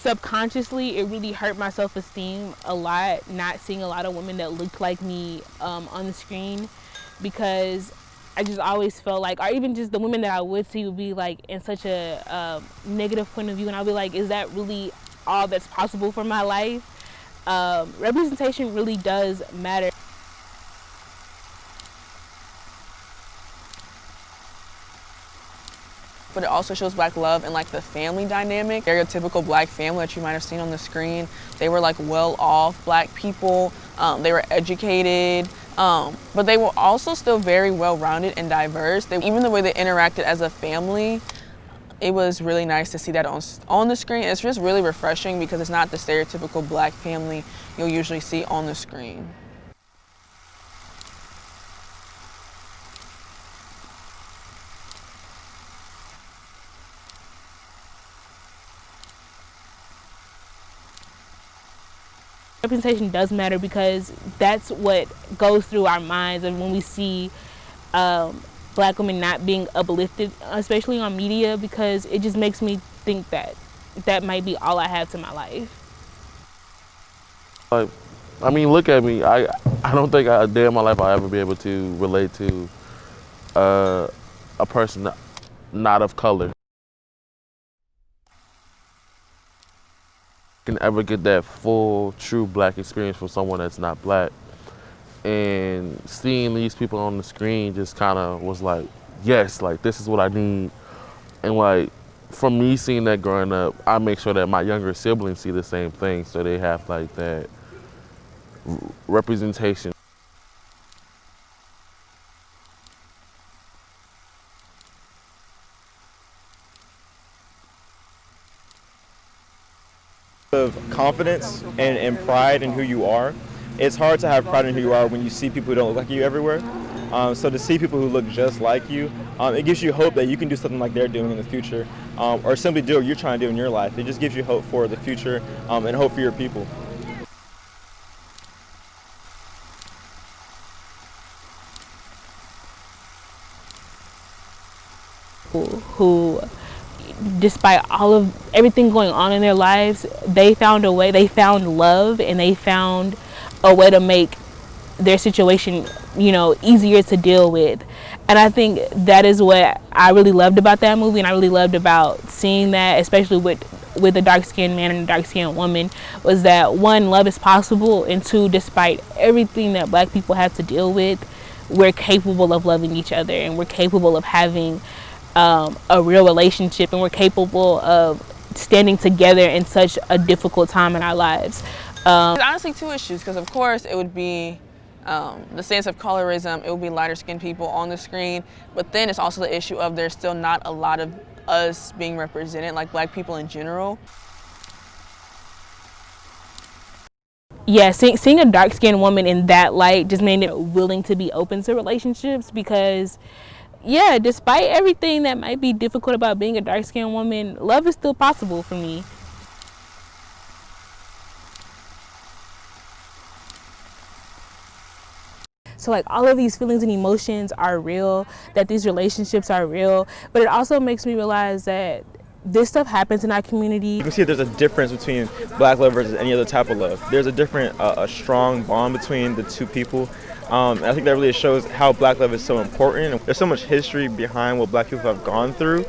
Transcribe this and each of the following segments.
subconsciously, it really hurt my self-esteem a lot, not seeing a lot of women that looked like me on the screen, because I just always felt like, or even just the women that I would see would be like in such a negative point of view, and I'll be like, is that really all that's possible for my life? Representation really does matter. But it also shows Black love and like the family dynamic. Stereotypical Black family that you might have seen on the screen. They were like well-off Black people. They were educated, but they were also still very well-rounded and diverse. Even the way they interacted as a family, it was really nice to see that on the screen. It's just really refreshing because it's not the stereotypical Black family you'll usually see on the screen. Representation does matter because that's what goes through our minds, and when we see Black women not being uplifted, especially on media, because it just makes me think that that might be all I have to my life. I mean, look at me. I don't think a day in my life I'll ever be able to relate to a person not of color. Can ever get that full, true Black experience from someone that's not Black. And seeing these people on the screen just kind of was like, yes, like this is what I need. And like, from me seeing that growing up, I make sure that my younger siblings see the same thing, so they have like that representation. Of confidence and pride in who you are. It's hard to have pride in who you are when you see people who don't look like you everywhere. So to see people who look just like you, it gives you hope that you can do something like they're doing in the future, or simply do what you're trying to do in your life. It just gives you hope for the future and hope for your people. Who, despite all of everything going on in their lives, they found a way, they found love, and they found a way to make their situation, you know, easier to deal with. And I think that is what I really loved about that movie, and I really loved about seeing that, especially with a dark-skinned man and a dark-skinned woman, was that one, love is possible, and two, despite everything that Black people have to deal with, we're capable of loving each other, and we're capable of having a real relationship, and we're capable of standing together in such a difficult time in our lives. There's honestly two issues, because of course it would be the sense of colorism, it would be lighter skinned people on the screen, but then it's also the issue of there's still not a lot of us being represented, like Black people in general. Yeah, seeing a dark-skinned woman in that light just made it willing to be open to relationships, because yeah, despite everything that might be difficult about being a dark-skinned woman, love is still possible for me. So like all of these feelings and emotions are real, that these relationships are real, but it also makes me realize that this stuff happens in our community. You can see there's a difference between Black love versus any other type of love. There's a different, a strong bond between the two people. And I think that really shows how Black love is so important. There's so much history behind what Black people have gone through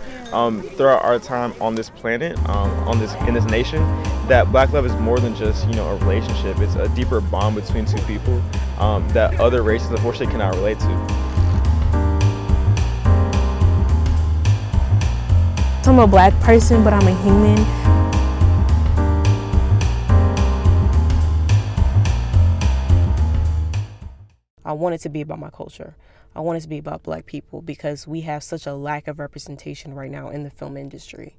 throughout our time on this planet, in this nation, that Black love is more than just, you know, a relationship. It's a deeper bond between two people that other races unfortunately cannot relate to. I'm a Black person, but I'm a human. I want it to be about my culture. I want it to be about Black people, because we have such a lack of representation right now in the film industry.